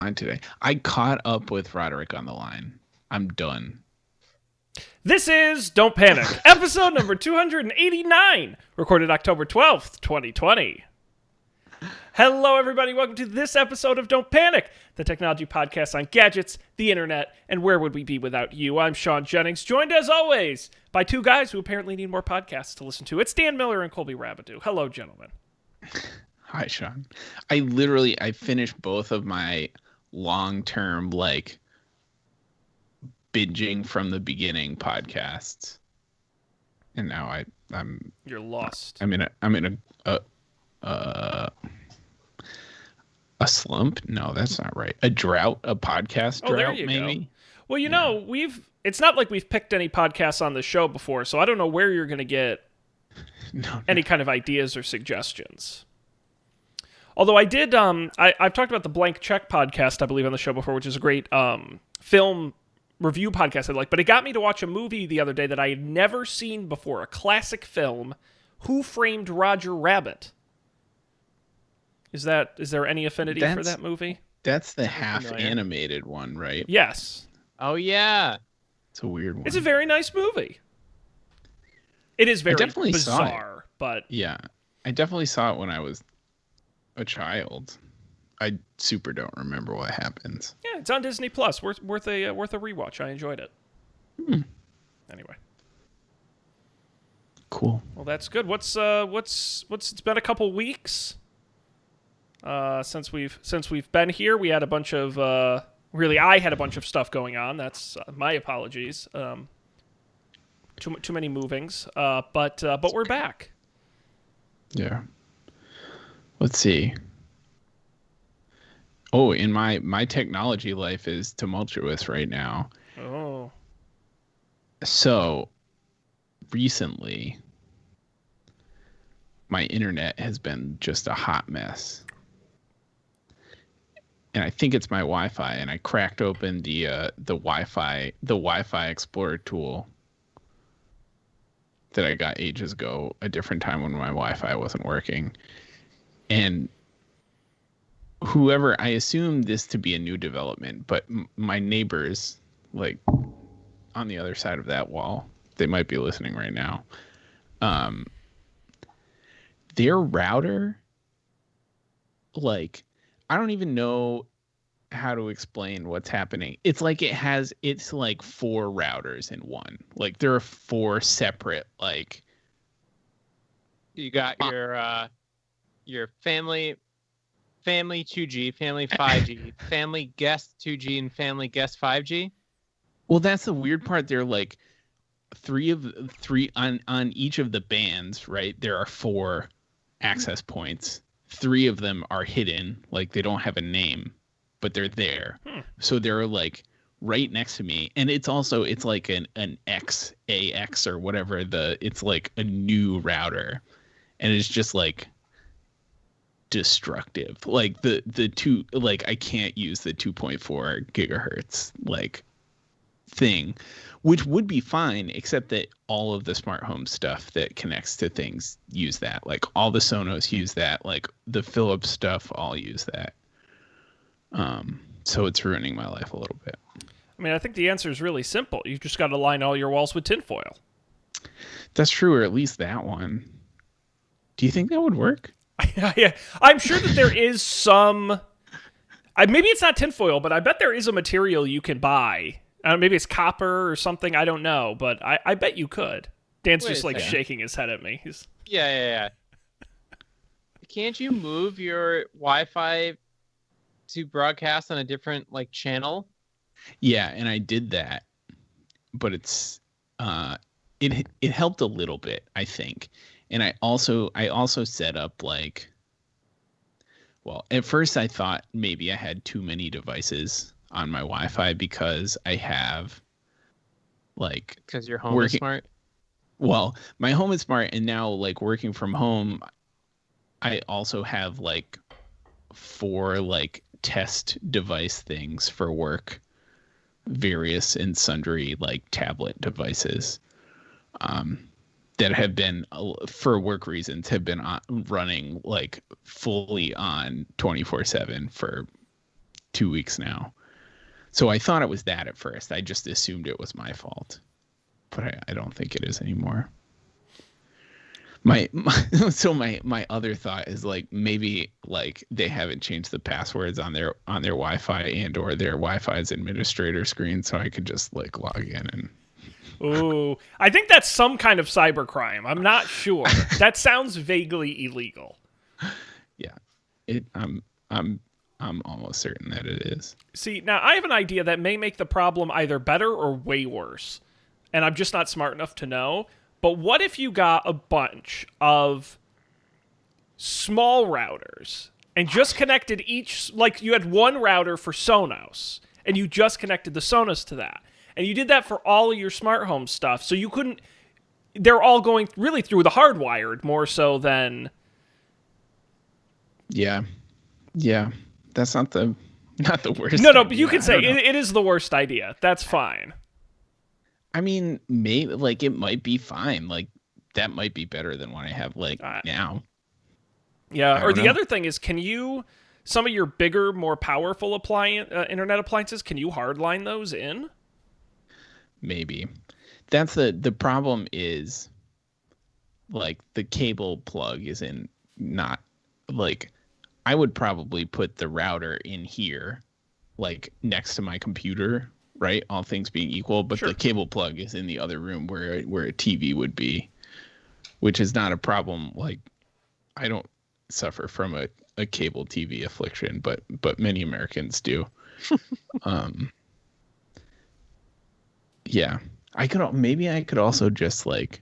line today. I caught up with Roderick on the line. I'm done. This is Don't Panic, episode number 289, recorded October 12th, 2020. Hello, everybody. Welcome to this episode of Don't Panic, the technology podcast on gadgets, the internet, and where would we be without you? I'm Sean Jennings, joined as always by two guys who apparently need more podcasts to listen to. It's Dan Miller and Colby Rabideau. Hello, gentlemen. Hi, Sean. I finished both of my long-term, binging from the beginning podcasts. And now I'm You're lost. I'm in a slump? No, that's not right. A drought, a podcast drought, there you maybe. Go. Well, you know, it's not like we've picked any podcasts on the show before, so I don't know where you're going to get any kind of ideas or suggestions. Although I did, I've talked about the Blank Check podcast, I believe, on the show before, which is a great film review podcast I like. But it got me to watch a movie the other day that I had never seen before, a classic film, Who Framed Roger Rabbit? Is there any affinity for that movie? That's the half-animated one, right? Yes. Oh, yeah. It's a weird one. It's a very nice movie. It is very definitely bizarre, but... Yeah, I definitely saw it when I was a child. I super don't remember what happens. Yeah, it's on Disney Plus. Worth a rewatch. I enjoyed it. Anyway. Cool. Well, that's good. What's it's been a couple weeks since we've been here. We had a bunch of I had a bunch of stuff going on. That's my apologies. Too many movings. But we're back. Yeah. Let's see. Oh, in my technology life is tumultuous right now. Oh. So, recently, my internet has been just a hot mess. And I think it's my Wi-Fi, and I cracked open the Wi-Fi Explorer tool that I got ages ago, a different time when my Wi-Fi wasn't working. And I assume this to be a new development, but my neighbors, on the other side of that wall, they might be listening right now. Their router, I don't even know how to explain what's happening. It's like four routers in one. Like there are four separate, You got your family 2G, family 5G, family guest 2G, and family guest 5G. Well, that's the weird part. They're three on each of the bands, right? There are four access points. Three of them are hidden, they don't have a name, but they're there. So they're right next to me, and it's like an AX or whatever. It's like a new router, and it's just destructive. The two, I can't use the 2.4 gigahertz thing, which would be fine, except that all of the smart home stuff that connects to things use that. All the Sonos use that. The Philips stuff all use that. So it's ruining my life a little bit. I mean, I think the answer is really simple. You've just got to line all your walls with tinfoil. That's true, or at least that one. Do you think that would work? Yeah, I'm sure that there is some... maybe it's not tinfoil, but I bet there is a material you can buy. Maybe it's copper or something. I don't know, but I bet you could. Dan's just shaking his head at me. Yeah. Can't you move your Wi-Fi to broadcast on a different channel? Yeah, and I did that, but it's it helped a little bit, I think. And I also set up at first I thought maybe I had too many devices on my Wi-Fi because I have because your home is smart. Well, my home is smart, and now working from home, I also have four test device things for work, various and sundry tablet devices that have been, for work reasons, have been running fully on 24/7 for 2 weeks now. So I thought it was that at first. I just assumed it was my fault, but I don't think it is anymore. My other thought is like maybe like they haven't changed the passwords on their Wi-Fi and or their Wi-Fi's administrator screen, so I could just like log in and. Ooh, I think that's some kind of cybercrime. I'm not sure. That sounds vaguely illegal. Yeah, I'm almost certain that it is. See, now I have an idea that may make the problem either better or way worse, and I'm just not smart enough to know. But what if you got a bunch of small routers and just connected each, like you had one router for Sonos, and you just connected the Sonos to that. And you did that for all of your smart home stuff, so you couldn't, they're all going really through the hardwired more so than... Yeah. That's not the worst. No, but you can say it is the worst idea. That's fine. I mean, maybe like it might be fine. Like that might be better than what I have like now. Yeah. Or the other thing is, can you some of your bigger, more powerful internet appliances? Can you hardline those in? Maybe. That's the problem is like the cable plug is in not like I would probably put the router in here like next to my computer, right? All things being equal, but the cable plug is in the other room where a TV would be, which is not a problem. Like I don't suffer from a cable TV affliction, but many Americans do. Yeah, I could also just like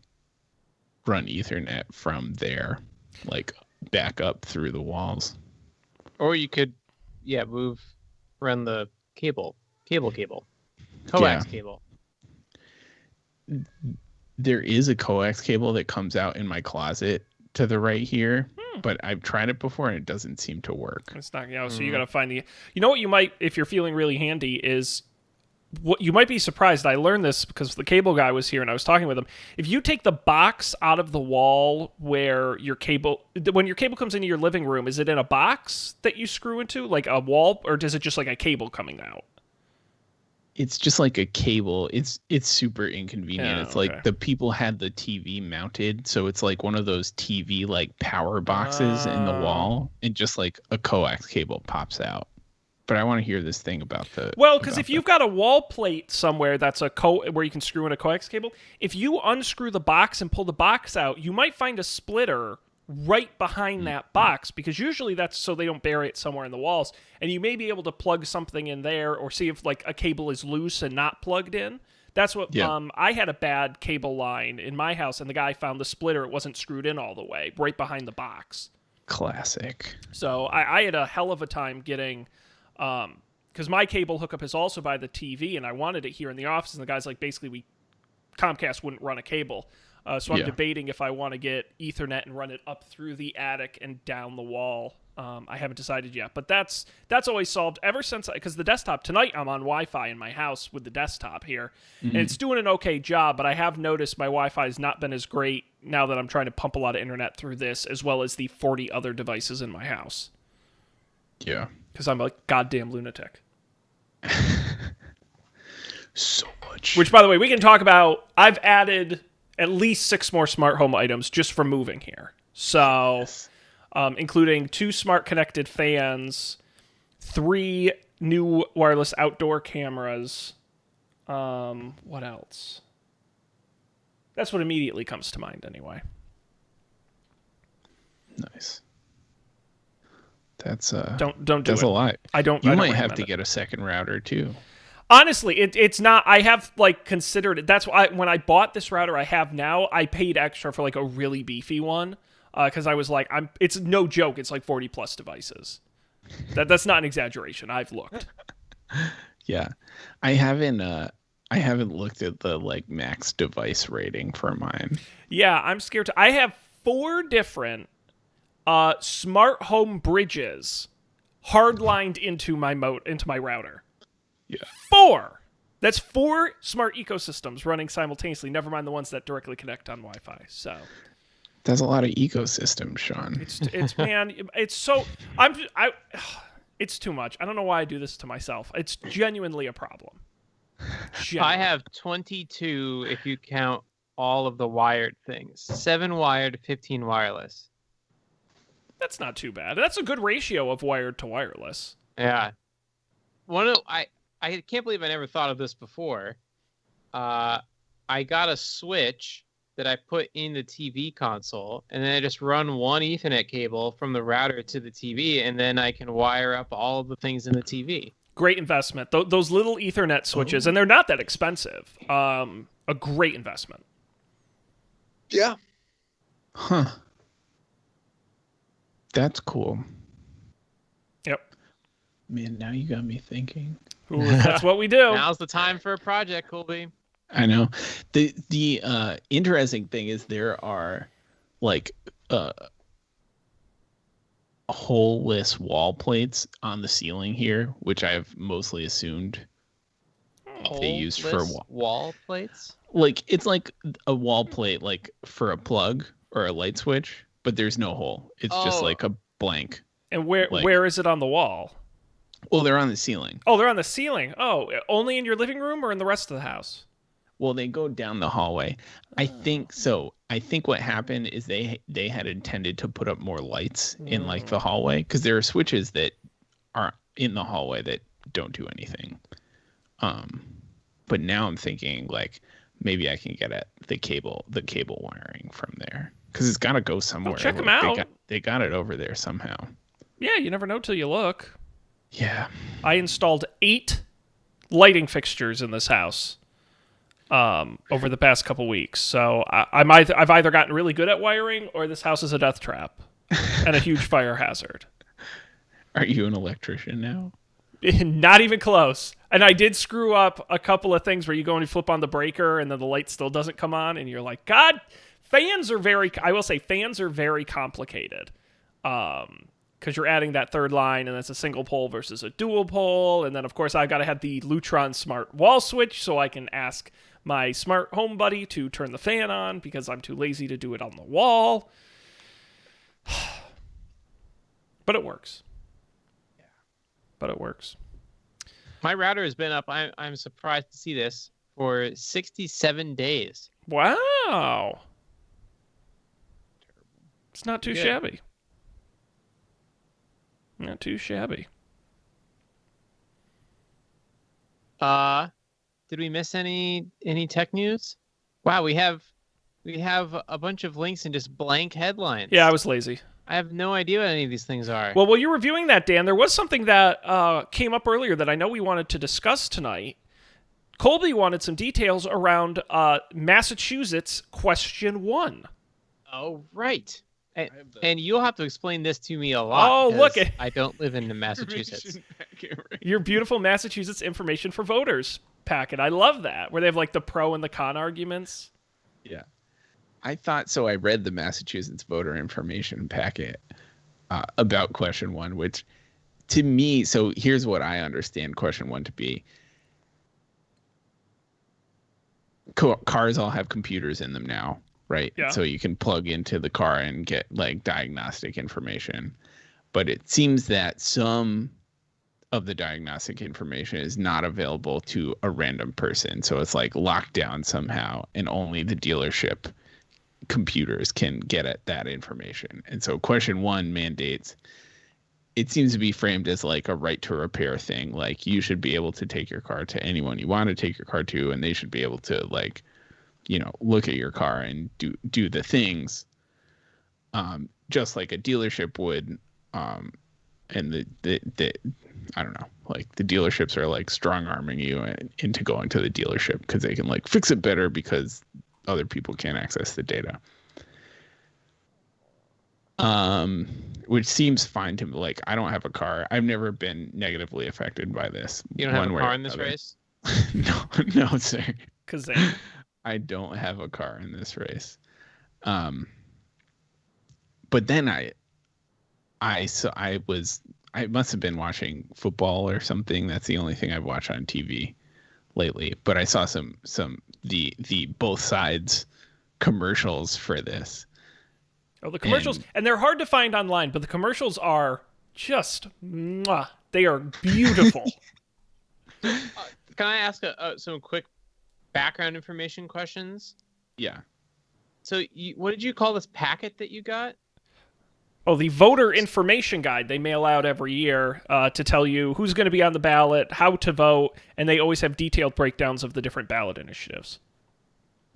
run Ethernet from there, like back up through the walls. Or you could, run the cable, coax cable. There is a coax cable that comes out in my closet to the right here, but I've tried it before and it doesn't seem to work. It's not, so you got to find the, what you might, if you're feeling really handy, is what you might be surprised. I learned this because the cable guy was here and I was talking with him. If you take the box out of the wall where your cable, when your cable comes into your living room, is it in a box that you screw into like a wall, or does it just like a cable coming out? It's just like a cable. It's super inconvenient. Yeah, it's like the people had the TV mounted, so it's like one of those TV like power boxes in the wall, and just like a coax cable pops out. But I want to hear this thing about the... Well, because if you've got a wall plate somewhere that's where you can screw in a coax cable, if you unscrew the box and pull the box out, you might find a splitter right behind that box, because usually that's so they don't bury it somewhere in the walls, and you may be able to plug something in there or see if like a cable is loose and not plugged in. That's what I had a bad cable line in my house, and the guy found the splitter. It wasn't screwed in all the way, right behind the box. Classic. So I had a hell of a time getting... because my cable hookup is also by the TV, and I wanted it here in the office, and the guy's like, basically, Comcast wouldn't run a cable. So I'm debating if I want to get Ethernet and run it up through the attic and down the wall. I haven't decided yet, but that's always solved ever since, because the desktop, tonight I'm on Wi-Fi in my house with the desktop here, and it's doing an okay job, but I have noticed my Wi-Fi has not been as great now that I'm trying to pump a lot of internet through this, as well as the 40 other devices in my house. Yeah. Because I'm a goddamn lunatic. So much. Which, by the way, we can talk about. I've added at least 6 more smart home items just from moving here. So, including 2 smart connected fans, 3 new wireless outdoor cameras. What else? That's what immediately comes to mind, anyway. Nice. That's don't do that's it. a lot. You might have to get a second router too. Honestly, it's not. I have like considered it. That's why when I bought this router I have now, I paid extra for like a really beefy one, because I was like, it's no joke. It's like 40 plus devices. That's not an exaggeration. I've looked. Yeah, I haven't looked at the like max device rating for mine. Yeah, I'm scared to. I have 4 different smart home bridges hardlined into my router. Yeah. 4. That's 4 smart ecosystems running simultaneously. Never mind the ones that directly connect on Wi-Fi. So that's a lot of ecosystems, Sean. It's man. It's so It's too much. I don't know why I do this to myself. It's genuinely a problem. I have 22 if you count all of the wired things. 7 wired, 15 wireless. That's not too bad. That's a good ratio of wired to wireless. Yeah. I can't believe I never thought of this before. I got a switch that I put in the TV console, and then I just run one Ethernet cable from the router to the TV, and then I can wire up all of the things in the TV. Great investment. Those little Ethernet switches, and they're not that expensive. A great investment. Yeah. Huh. That's cool. Yep. Man, now you got me thinking. Ooh, that's what we do. Now's the time for a project, Colby. I know. The interesting thing is there are like holeless wall plates on the ceiling here, which I've mostly assumed they used for wall plates. Like it's like a wall plate, like for a plug or a light switch, but there's no hole. It's just like a blank. And where is it on the wall? Well, they're on the ceiling. Oh, they're on the ceiling. Oh, only in your living room or in the rest of the house? Well, they go down the hallway. I think so. I think what happened is they had intended to put up more lights in like the hallway, because there are switches that are in the hallway that don't do anything. But now I'm thinking like maybe I can get at the cable wiring from there, because it's got to go somewhere. Check them out. They got it over there somehow. Yeah, you never know till you look. Yeah. I installed 8 lighting fixtures in this house over the past couple weeks. So I've either gotten really good at wiring, or this house is a death trap and a huge fire hazard. Are you an electrician now? Not even close. And I did screw up a couple of things where you go and you flip on the breaker and then the light still doesn't come on, and you're like, God, fans are very complicated. Because you're adding that third line, and it's a single pole versus a dual pole. And then, of course, I've got to have the Lutron smart wall switch so I can ask my smart home buddy to turn the fan on, because I'm too lazy to do it on the wall. But it works. Yeah. But it works. My router has been up, I'm surprised to see this, for 67 days. Wow. It's not too shabby. Not too shabby. Did we miss any tech news? Wow, we have a bunch of links and just blank headlines. Yeah, I was lazy. I have no idea what any of these things are. Well, while you're reviewing that, Dan, there was something that came up earlier that I know we wanted to discuss tonight. Colby wanted some details around Massachusetts question 1. Oh, right. And you'll have to explain this to me a lot. Oh, look. I don't live in Massachusetts. Your beautiful Massachusetts information for voters packet. I love that, where they have like the pro and the con arguments. Yeah. I thought so. I read the Massachusetts voter information packet about question 1, which to me, so here's what I understand question 1 to be. Cars all have computers in them now, right? Yeah. So you can plug into the car and get like diagnostic information. But it seems that some of the diagnostic information is not available to a random person. So it's like locked down somehow, and only the dealership computers can get at that information. And so question 1 mandates, it seems to be framed as like a right to repair thing. Like you should be able to take your car to anyone you want to take your car to, and they should be able to like, look at your car and do the things just like a dealership would. And the I don't know, like the dealerships are like strong arming you into going to the dealership because they can like fix it better because other people can't access the data. Which seems fine to me. Like, I don't have a car. I've never been negatively affected by this. You don't have a car in this race? No, sir. Kazam. I don't have a car in this race. But then I must have been watching football or something. That's the only thing I've watched on TV lately. But I saw the both sides commercials for this. Oh, the commercials, and they're hard to find online, but the commercials are just They are beautiful. Can I ask some quick background information questions? Yeah. So, what did you call this packet that you got? Oh, the voter information guide they mail out every year to tell you who's going to be on the ballot, how to vote, and they always have detailed breakdowns of the different ballot initiatives.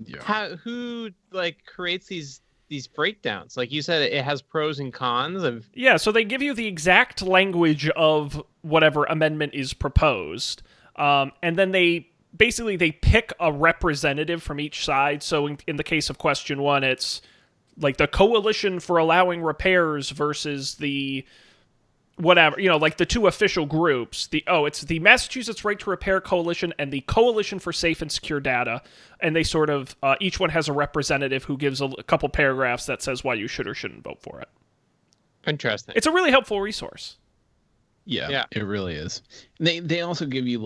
Yeah. Who like creates these breakdowns? Like you said, it has pros and cons of. Yeah, so they give you the exact language of whatever amendment is proposed, and then they pick a representative from each side. So in the case of question 1, it's like the coalition for allowing repairs versus the whatever, like the two official groups. It's the Massachusetts Right to Repair Coalition and the Coalition for Safe and Secure Data, and they sort of each one has a representative who gives a couple paragraphs that says why you should or shouldn't vote for it. Interesting. It's a really helpful resource. Yeah, it really is. They also give you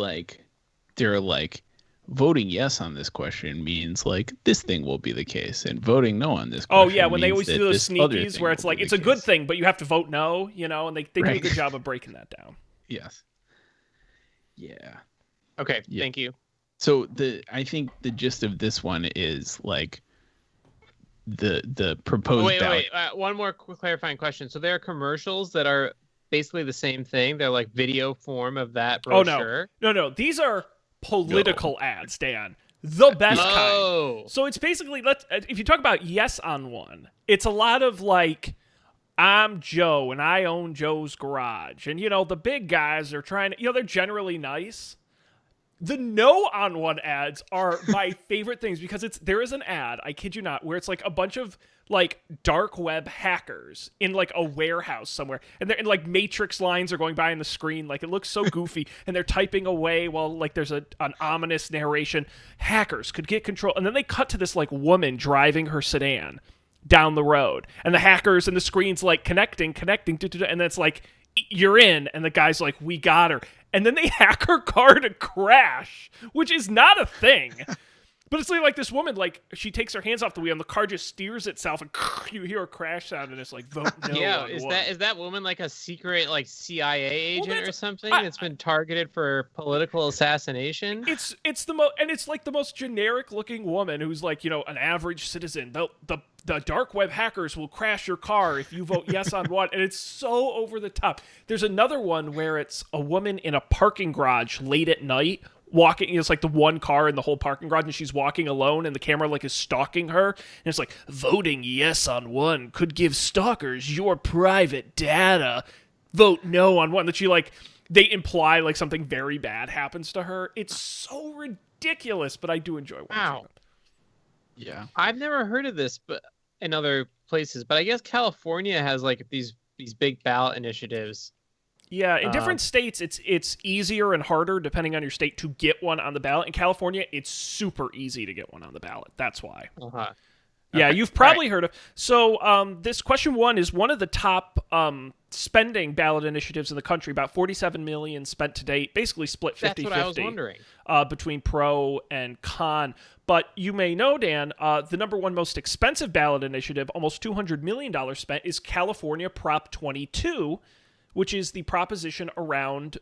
they're like, voting yes on this question means like this thing will be the case, and voting no on this question. Oh yeah, when they always do those sneakies where it's like it's a good thing, but you have to vote no, and they do a good job of breaking that down. Yes. Yeah. Okay. Yeah. Thank you. So I think the gist of this one is like the proposed. Wait. One more clarifying question. So there are commercials that are basically the same thing. They're like video form of that brochure. Oh no. These are political ads, Dan. The best kind. So it's basically, if you talk about yes on one, it's a lot of like, I'm Joe and I own Joe's garage. And, the big guys are trying to, they're generally nice. The no on one ads are my favorite things because there is an ad, I kid you not, where it's like a bunch of like dark web hackers in like a warehouse somewhere, and they're in like matrix lines are going by on the screen, like it looks so goofy, and they're typing away while like there's an ominous narration. Hackers could get control, and then they cut to this like woman driving her sedan down the road, and the hackers and the screen's like connecting, and then it's like, you're in, and the guy's like, we got her. And then they hack her car to crash, which is not a thing. But it's like this woman, like, she takes her hands off the wheel and the car just steers itself and you hear a crash sound and it's like, vote no. Yeah, is that woman like a secret like CIA agent or something that's been targeted for political assassination? It's the most, and it's like the most generic looking woman who's like, an average citizen. The dark web hackers will crash your car if you vote yes on one, and it's so over the top. There's another one where it's a woman in a parking garage late at night walking. It's like the one car in the whole parking garage, and she's walking alone, and the camera like is stalking her, and it's like, voting yes on one could give stalkers your private data. Vote no on one. That she like, they imply like something very bad happens to her. It's so ridiculous, but I do enjoy watching it. Yeah, I've never heard of this, but in other places, but I guess California has like these big ballot initiatives. Yeah, in different states, it's easier and harder depending on your state to get one on the ballot. In California, it's super easy to get one on the ballot. That's why. Uh-huh. Yeah, you've probably heard of. So this question 1 is one of the top spending ballot initiatives in the country. About $47 million spent to date, basically split 50-50. That's what I was wondering. Between pro and con. But you may know, Dan, the number one most expensive ballot initiative, almost $200 million spent, is California Prop 22, which is the proposition around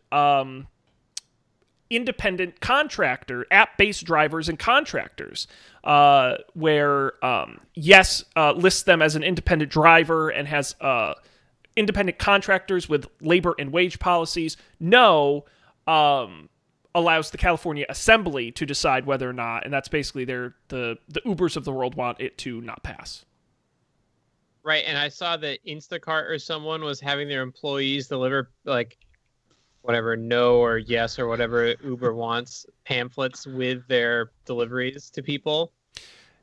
independent contractor, app-based drivers and contractors, where yes lists them as an independent driver and has independent contractors with labor and wage policies. No allows the California Assembly to decide whether or not, and that's basically the Ubers of the world want it to not pass. Right, and I saw that Instacart or someone was having their employees deliver like whatever no or yes or whatever Uber wants pamphlets with their deliveries to people.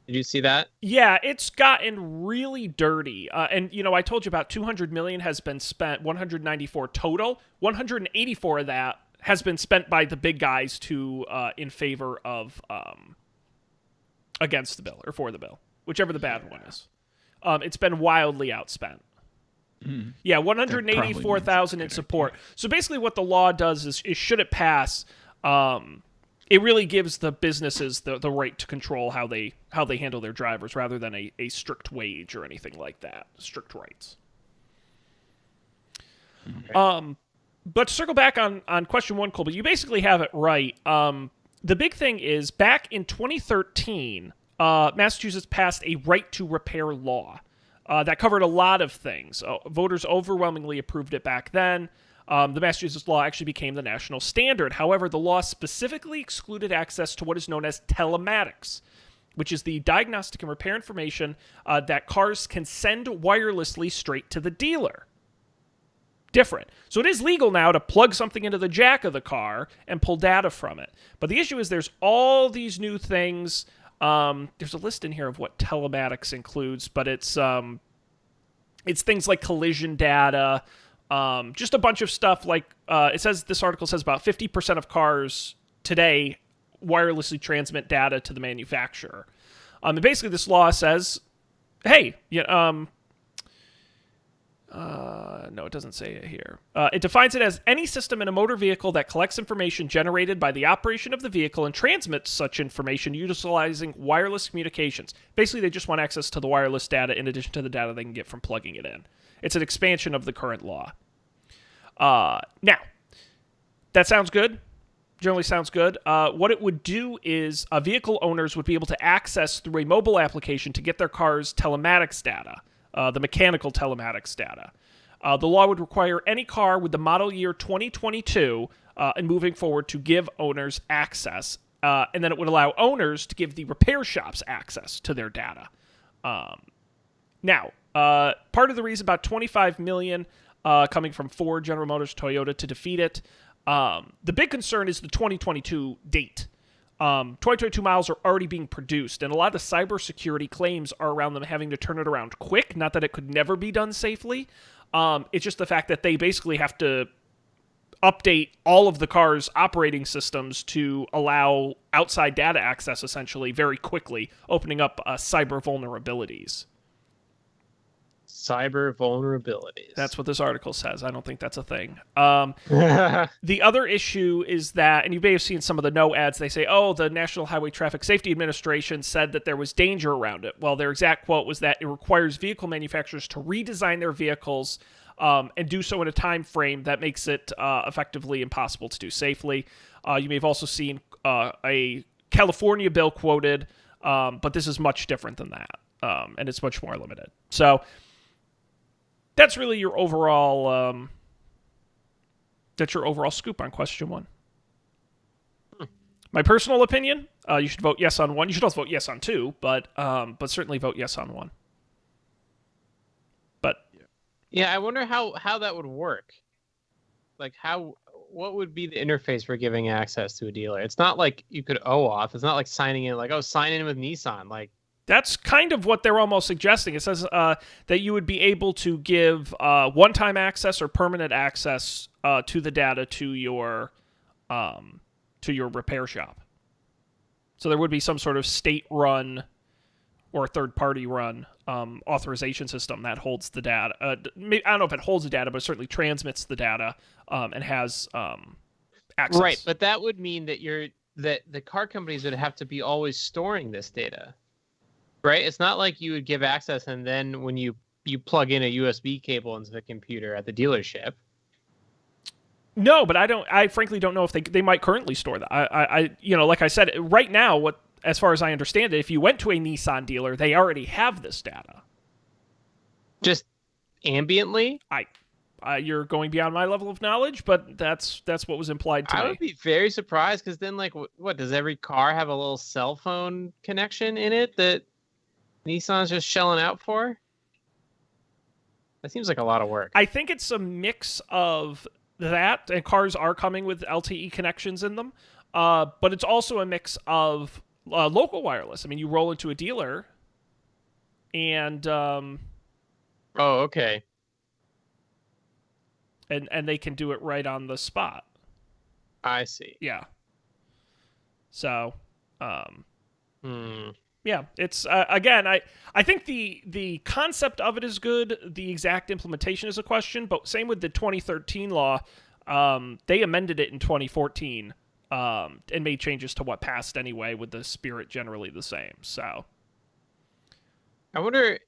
Did you see that? Yeah, it's gotten really dirty. And I told you about 200 million has been spent, 194 total. 184 of that has been spent by the big guys to in favor of against the bill or for the bill, whichever the bad one is. It's been wildly outspent. Mm. Yeah, 184,000 in support. So basically what the law does is should it pass, it really gives the businesses the right to control how they handle their drivers rather than a strict wage or anything like that, strict rights. Okay. But to circle back on question one, Colby, you basically have it right. The big thing is back in 2013, Massachusetts passed a right to repair law that covered a lot of things. Voters overwhelmingly approved it back then. The Massachusetts law actually became the national standard. However, the law specifically excluded access to what is known as telematics, which is the diagnostic and repair information that cars can send wirelessly straight to the dealer. Different. So it is legal now to plug something into the jack of the car and pull data from it. But the issue is there's all these new things. There's a list in here of what telematics includes, but it's things like collision data, just a bunch of stuff like it says. This article says about 50% of cars today wirelessly transmit data to the manufacturer. And basically, this law says, hey, no, it doesn't say it here. It defines it as any system in a motor vehicle that collects information generated by the operation of the vehicle and transmits such information utilizing wireless communications. Basically, they just want access to the wireless data in addition to the data they can get from plugging it in. It's an expansion of the current law. Now, that sounds good. Generally sounds good. What it would do is vehicle owners would be able to access through a mobile application to get their car's telematics data. The mechanical telematics data. The law would require any car with the model year 2022 and moving forward to give owners access. And then it would allow owners to give the repair shops access to their data. Now, part of the reason about 25 million coming from Ford, General Motors, Toyota to defeat it. The big concern is the 2022 date. 2022 miles are already being produced, and a lot of the cybersecurity claims are around them having to turn it around quick. Not that it could never be done safely. It's just the fact that they basically have to update all of the car's operating systems to allow outside data access, essentially, very quickly, opening up cyber vulnerabilities. Cyber vulnerabilities. That's what this article says. I don't think that's a thing. The other issue is that, and you may have seen some of the no ads, they say, oh, the National Highway Traffic Safety Administration said that there was danger around it. Well, their exact quote was that it requires vehicle manufacturers to redesign their vehicles and do so in a time frame that makes it effectively impossible to do safely. You may have also seen a California bill quoted, but this is much different than that, and it's much more limited. So that's really your overall scoop on question one. My personal opinion, you should vote yes on one. You should also vote yes on two, but certainly vote yes on one. But yeah, I wonder how that would work. Like what would be the interface for giving access to a dealer? It's not like you could OAuth. It's not like signing in, like, oh, sign in with Nissan. Like, that's kind of what they're almost suggesting. It says that you would be able to give one-time access or permanent access to the data to your repair shop. So there would be some sort of state-run or third-party run authorization system that holds the data. I don't know if it holds the data, but it certainly transmits the data and has access. Right, but that would mean that the car companies would have to be always storing this data. Right? It's not like you would give access and then when you plug in a USB cable into the computer at the dealership. No, but I frankly don't know if they might currently store that. I like I said, right now, as far as I understand it, if you went to a Nissan dealer, they already have this data. Just ambiently? You're going beyond my level of knowledge, but that's what was implied to me. I would be very surprised because then, like, what does every car have a little cell phone connection in it that Nissan's just shelling out for? That seems like a lot of work. I think it's a mix of that, and cars are coming with LTE connections in them, but it's also a mix of local wireless. I mean, you roll into a dealer, and oh, okay, and they can do it right on the spot. I see. Yeah. So, Hmm. Yeah, it's again. I think the concept of it is good. The exact implementation is a question. But same with the 2013 law. They amended it in 2014 and made changes to what passed anyway, with the spirit generally the same. So I wonder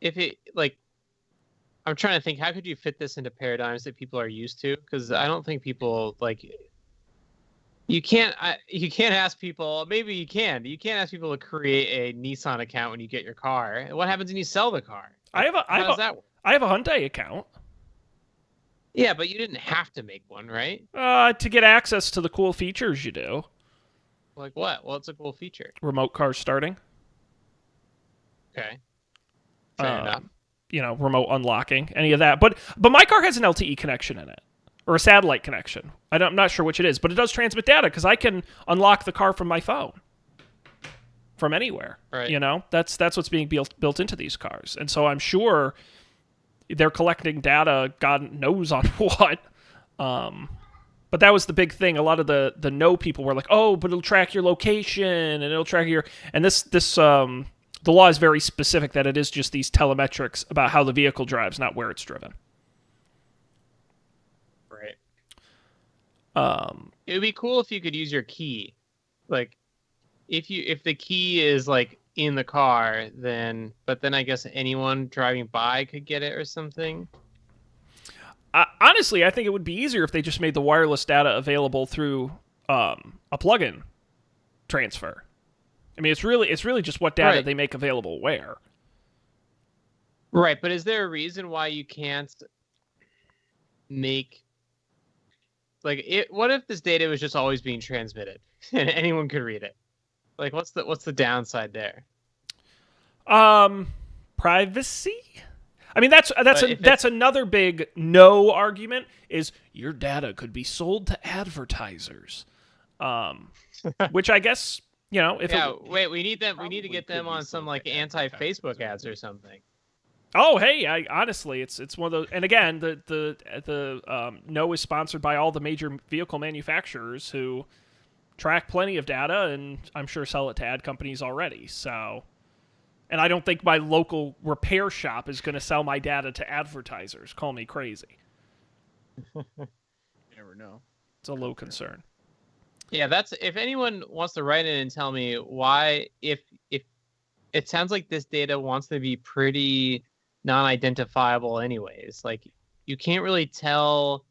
if it, like, I'm trying to think, how could you fit this into paradigms that people are used to? Because I don't think people like you can't ask people. Maybe you can. You can't ask people to create a Nissan account when you get your car. What happens when you sell the car? I Like, have a I how have does a that work? I have a Hyundai account Yeah, but you didn't have to make one, right? to get access to the cool features you do. Like what? Well, it's a cool feature. Remote car starting. Okay, fair enough. Remote unlocking, any of that. But my car has an LTE connection in it, or a satellite connection. I'm not sure which it is, but it does transmit data because I can unlock the car from my phone from anywhere. Right. That's what's being built into these cars, and so I'm sure they're collecting data, God knows on what. But that was the big thing. A lot of the no people were like, oh, but it'll track your location and it'll track your, and this the law is very specific that it is just these telemetrics about how the vehicle drives, not where it's driven. Right. It would be cool if you could use your key. Like if the key is like in the car, then I guess anyone driving by could get it or something. Honestly, I think it would be easier if they just made the wireless data available through a plug-in transfer. I mean, it's really just what data they make available where. Right, but is there a reason why you can't make like it? What if this data was just always being transmitted and anyone could read it? Like, what's the downside there? Privacy. I mean, that's another big no argument. Is your data could be sold to advertisers, which I guess. Wait, we need them. We need to get them on some like anti-Facebook ads or something. Oh, hey, honestly, it's one of those. And again, the no is sponsored by all the major vehicle manufacturers who track plenty of data and I'm sure sell it to ad companies already. So, and I don't think my local repair shop is going to sell my data to advertisers. Call me crazy. You never know. It's a low concern. Yeah, that's if anyone wants to write in and tell me why if it sounds like this data wants to be pretty non-identifiable anyways. Like you can't really tell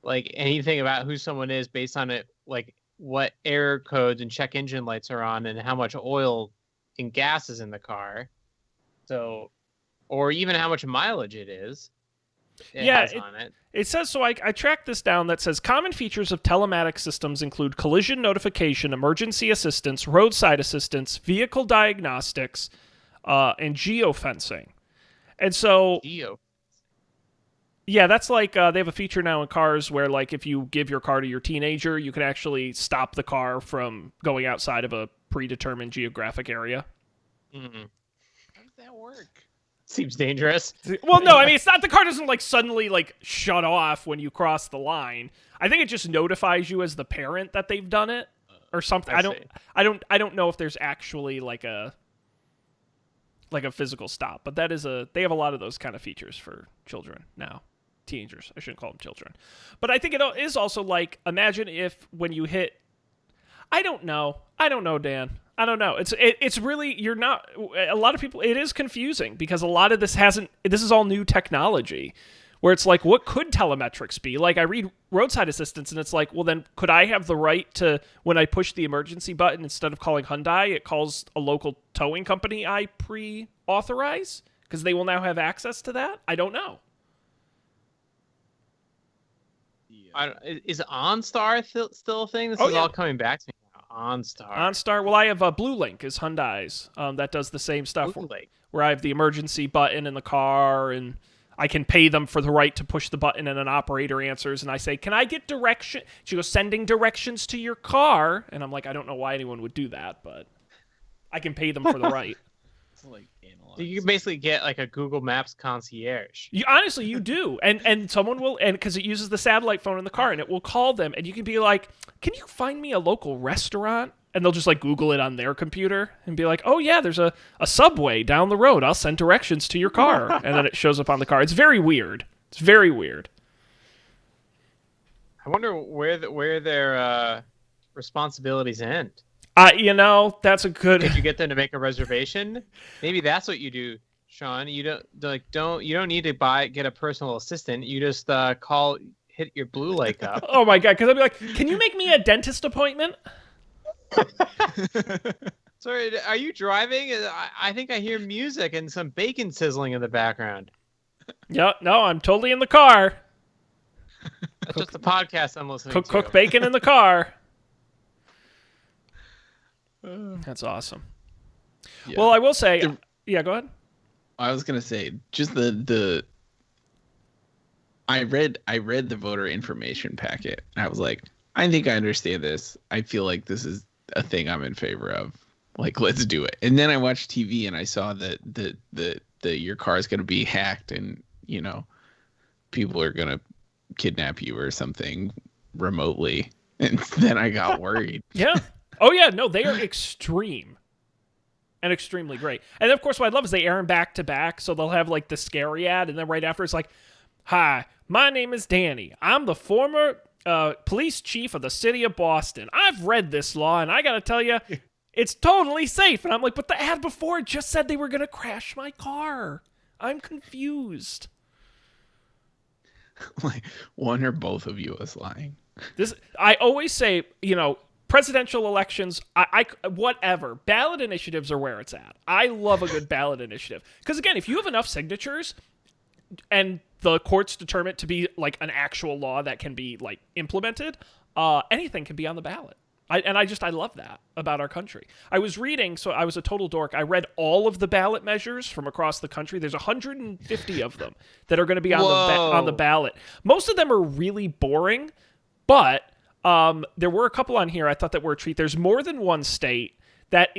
like anything about who someone is based on it like what error codes and check engine lights are on and how much oil and gas is in the car. So or even how much mileage it is. It says, so I tracked this down that says common features of telematic systems include collision notification, emergency assistance, roadside assistance, vehicle diagnostics, and geofencing. And so, yeah, that's like they have a feature now in cars where like if you give your car to your teenager, you can actually stop the car from going outside of a predetermined geographic area. Mm-hmm. How does that work? Seems dangerous. Well, no, I mean, it's not, the car doesn't like suddenly like shut off when you cross the line. I think it just notifies you as the parent that they've done it or something. I don't know if there's actually like a physical stop, but they have a lot of those kind of features for children now. Teenagers. I shouldn't call them children. But I think it is also like, imagine if when you hit, I don't know, Dan. I don't know. It's really, you're not, a lot of people, it is confusing because a lot of this is all new technology where it's like, what could telemetrics be? Like I read roadside assistance and it's like, well then could I have the right to, when I push the emergency button, instead of calling Hyundai, it calls a local towing company I pre-authorize? Because they will now have access to that? I don't know. Is OnStar still a thing? This is all coming back to me now. OnStar. Well, I have Blue Link is Hyundai's that does the same stuff where I have the emergency button in the car and I can pay them for the right to push the button and an operator answers and I say, can I get direction? She goes, sending directions to your car. And I'm like, I don't know why anyone would do that, but I can pay them for the right. It's like analog. You can basically get like a Google Maps concierge. Honestly, you do. And someone will, and because it uses the satellite phone in the car and it will call them and you can be like, can you find me a local restaurant? And they'll just like Google it on their computer and be like, oh yeah, there's a Subway down the road. I'll send directions to your car. And then it shows up on the car. It's very weird. It's very weird. I wonder where their responsibilities end. That's a good... Did you get them to make a reservation? Maybe that's what you do. Sean. You don't need to get a personal assistant. You just hit your blue light up. Oh my god, because I'd be like, can you make me a dentist appointment? Sorry, are you driving? I think I hear music and some bacon sizzling in the background. Yeah, no, I'm totally in the car. That's just the podcast I'm listening to. Cook bacon in the car. That's awesome. Yeah. Well, I will say, yeah, go ahead. I was gonna say just I read the voter information packet. And I was like, I think I understand this. I feel like this is a thing I'm in favor of. Like, let's do it. And then I watched TV and I saw that your car is gonna be hacked and people are gonna kidnap you or something remotely. And then I got worried. Yeah. Oh yeah, no, they are extreme. And extremely great. And of course what I love is they air them back to back, so they'll have like the scary ad and then right after it's like, hi, my name is Danny. I'm the former police chief of the city of Boston. I've read this law and I gotta tell you, it's totally safe. And I'm like, but the ad before just said they were gonna crash my car. I'm confused. Like one or both of you is lying. I always say, presidential elections, whatever. Ballot initiatives are where it's at. I love a good ballot initiative. Because again, if you have enough signatures and the courts determine it to be like an actual law that can be like implemented, anything can be on the ballot. I love that about our country. I was reading, so I was a total dork. I read all of the ballot measures from across the country. There's 150 of them that are going to be on the ballot. Most of them are really boring, but there were a couple on here I thought that were a treat. There's more than one state that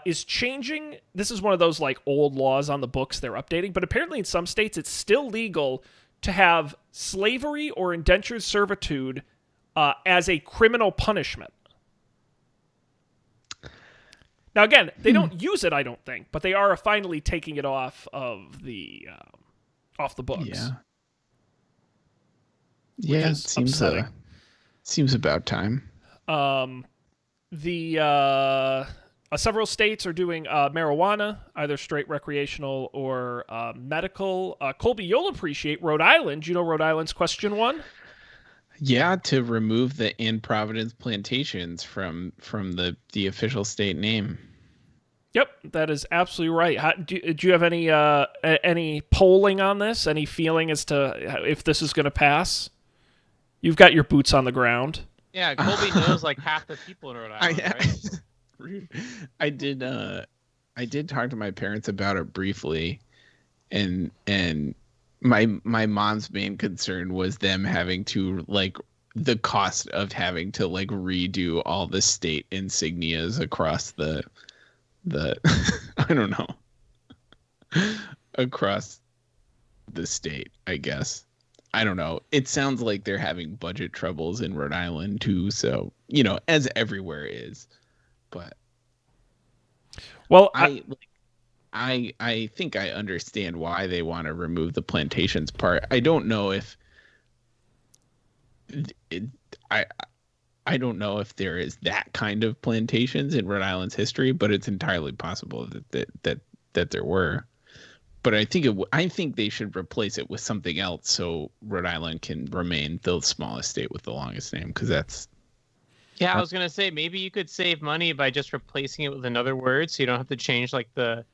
is changing. This is one of those like old laws on the books they're updating, but apparently in some states it's still legal to have slavery or indentured servitude as a criminal punishment. Now, again, they don't use it, I don't think, but they are finally taking it off the books. Yeah. Yeah, it seems about time. Several states are doing marijuana, either straight recreational or medical. Colby, you'll appreciate Rhode Island. You know Rhode Island's question 1? Yeah, to remove the in Providence plantations from the official state name. Yep, that is absolutely right. Do you have any polling on this? Any feeling as to if this is going to pass? You've got your boots on the ground. Yeah, Colby knows like half the people in Rhode Island, right? I did talk to my parents about it briefly, and my mom's main concern was them having to like the cost of having to like redo all the state insignias across the I don't know, across the state, I guess. I don't know. It sounds like they're having budget troubles in Rhode Island too, so as everywhere is. But well, I think I understand why they want to remove the plantations part. I don't know if I don't know if there is that kind of plantations in Rhode Island's history, but it's entirely possible that there were. But I think they should replace it with something else so Rhode Island can remain the smallest state with the longest name, because that's. Yeah, I was gonna say maybe you could save money by just replacing it with another word, so you don't have to change like the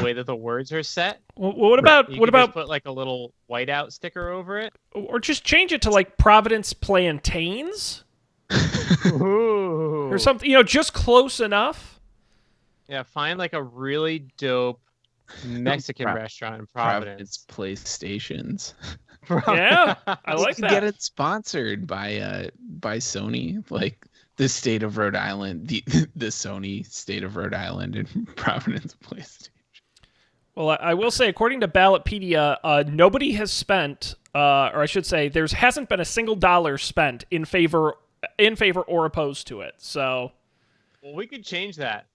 way that the words are set. Well, what about just put like a little whiteout sticker over it, or just change it to like Providence Plantains, or something? Just close enough. Yeah, find like a really dope Mexican restaurant in Providence. Place stations. Yeah, I like that. Get it sponsored by Sony, like the state of Rhode Island, the Sony state of Rhode Island, and Providence PlayStation. Well, I will say, according to Ballotpedia, nobody has spent, or I should say, there hasn't been a single dollar spent in favor or opposed to it. So, well, we could change that.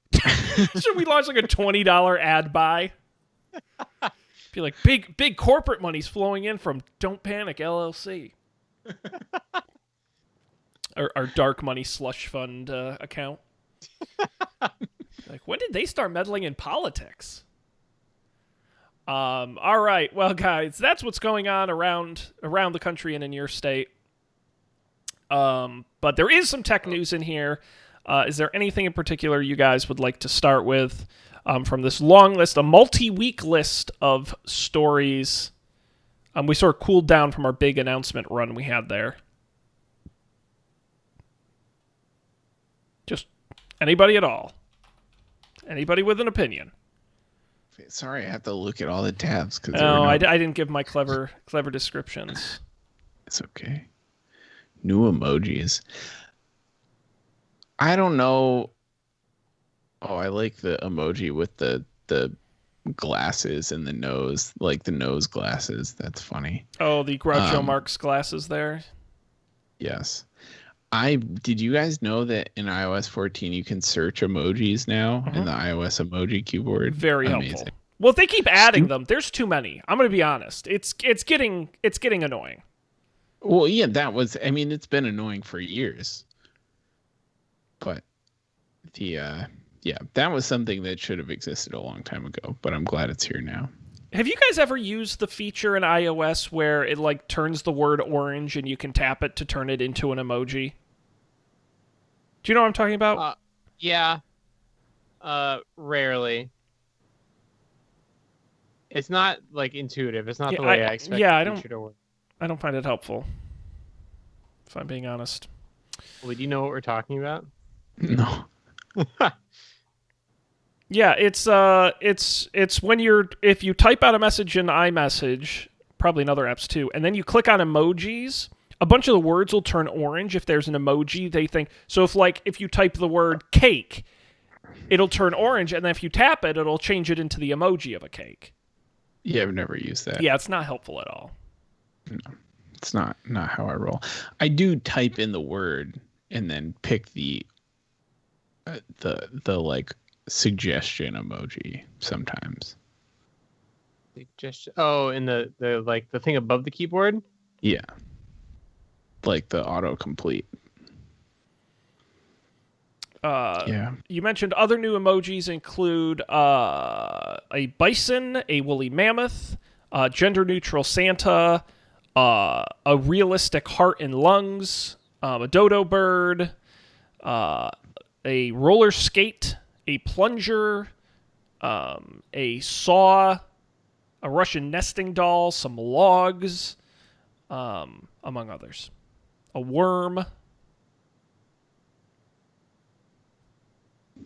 Should we launch like a $20 ad buy? Be like big corporate money's flowing in from Don't Panic LLC. Our dark money slush fund account. Like, when did they start meddling in politics? All right, well, guys, that's what's going on around the country and in your state. But there is some tech news in here. Is there anything in particular you guys would like to start with from this long list, a multi-week list of stories? We sort of cooled down from our big announcement run we had there. Just anybody at all. Anybody with an opinion. Sorry, I have to look at all the tabs. I didn't give my clever descriptions. It's okay. New emojis. I don't know. Oh, I like the emoji with the glasses and the nose, like the nose glasses. That's funny. Oh, the Groucho Marx glasses there. Yes. Did you guys know that in iOS 14 you can search emojis now in the iOS emoji keyboard? Very helpful. Well, if they keep adding them, there's too many. I'm going to be honest. It's getting annoying. Well, yeah, it's been annoying for years. But that was something that should have existed a long time ago, but I'm glad it's here now. Have you guys ever used the feature in iOS where it like turns the word orange and you can tap it to turn it into an emoji? Do you know what I'm talking about? Yeah. Rarely. It's not like intuitive. It's not the way I expect the feature to work. I don't find it helpful, if I'm being honest. Well, do you know what we're talking about? No. Yeah, it's when if you type out a message in iMessage, probably in other apps too, and then you click on emojis, a bunch of the words will turn orange if there's an emoji they think. So if you type the word cake, it'll turn orange, and then if you tap it, it'll change it into the emoji of a cake. Yeah, I've never used that. Yeah, it's not helpful at all. No, it's not how I roll. I do type in the word and then pick the like suggestion emoji sometimes. Suggestion. Oh, in the like the thing above the keyboard? Yeah. Like the autocomplete. Yeah. You mentioned other new emojis include a bison, a woolly mammoth, gender-neutral Santa, a realistic heart and lungs, a dodo bird, a roller skate, a plunger, a saw, a Russian nesting doll, some logs, among others. A worm.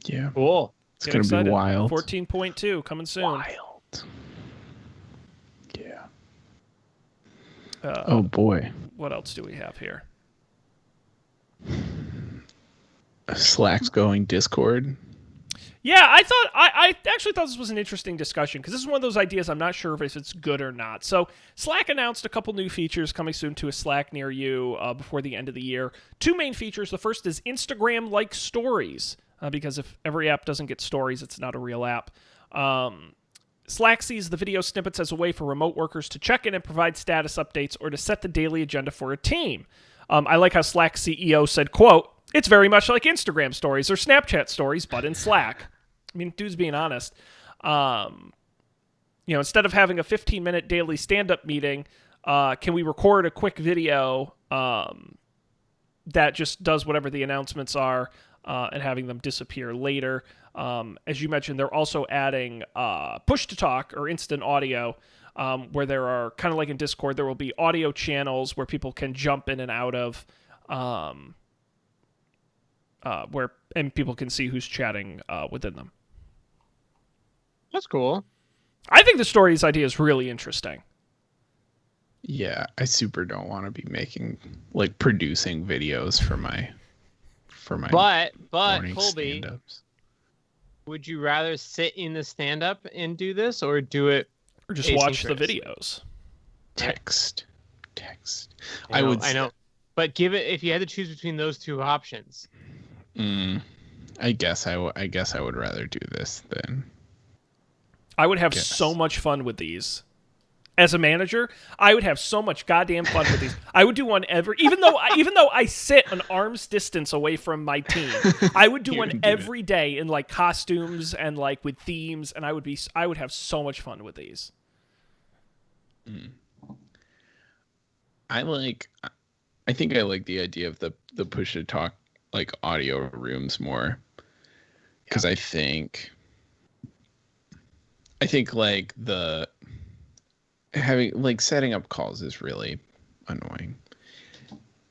Yeah. Cool. It's going to be wild. 14.2 coming soon. Wild. Yeah. Oh, boy. What else do we have here? Slack's going Discord. Yeah, I actually thought this was an interesting discussion because this is one of those ideas I'm not sure if it's good or not. So Slack announced a couple new features coming soon to a Slack near you before the end of the year. Two main features. The first is Instagram-like stories because if every app doesn't get stories, it's not a real app. Slack sees the video snippets as a way for remote workers to check in and provide status updates or to set the daily agenda for a team. I like how Slack CEO said, quote, "It's very much like Instagram stories or Snapchat stories, but in Slack." I mean, dude's being honest. Instead of having a 15-minute daily stand-up meeting, can we record a quick video that just does whatever the announcements are and having them disappear later? As you mentioned, they're also adding push-to-talk or instant audio, where there are, kind of like in Discord, there will be audio channels where people can jump in and out of, and people can see who's chatting within them. That's cool. I think the stories idea is really interesting. Yeah, I super don't want to be producing videos for my But morning Colby, stand-ups. Would you rather sit in the stand-up and do this, or do it, or just watch the videos? Text. I know. But if you had to choose between those two options. I guess I would rather do this than. I would have so much fun with these. As a manager, I would have so much goddamn fun with these. I would do one even though I sit an arm's distance away from my team. I would do one every day in like costumes and like with themes, and I would have so much fun with these. Mm. I think I like the idea of the push to talk like audio rooms more, because I think like the having like setting up calls is really annoying,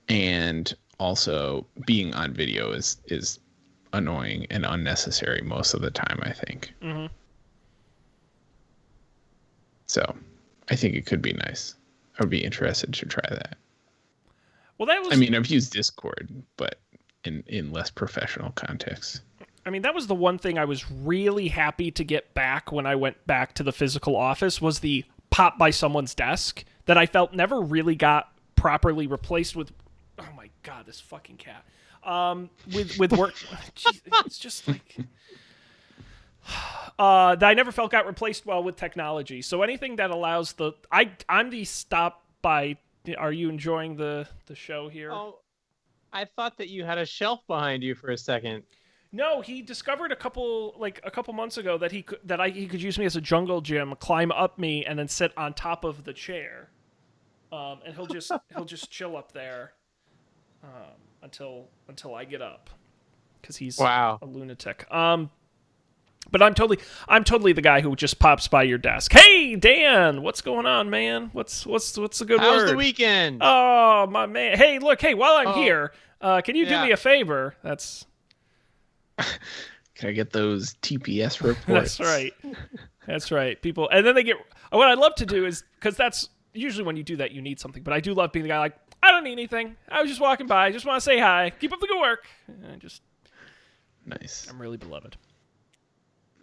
and also being on video is annoying and unnecessary most of the time, I think. Mm-hmm. So I think it could be nice. I would be interested to try that. Well, that I was. mean, I've used Discord, but in less professional contexts. I mean, that was the one thing I was really happy to get back when I went back to the physical office was the pop by someone's desk that I felt never really got properly replaced with. Oh my god, this fucking cat. With work, Jeez, it's just like that I never felt got replaced well with technology. So anything that allows I'm the stop by. Are you enjoying the show here? Oh, I thought that you had a shelf behind you for a second. No, he discovered a couple months ago that he could use me as a jungle gym, climb up me, and then sit on top of the chair, and he'll just chill up there until I get up, because he's Wow. a lunatic. But I'm totally the guy who just pops by your desk. Hey Dan, what's going on, man? What's a good How's word? the weekend? Oh my man. Hey, look. Hey, while I'm here, can you do yeah. me a favor? That's. Can I get those TPS reports? That's right. People, and then they get. What I'd love to do is, because that's usually when you do that, you need something. But I do love being the guy like, I don't need anything. I was just walking by. I just want to say hi. Keep up the good work. Nice. I'm really beloved.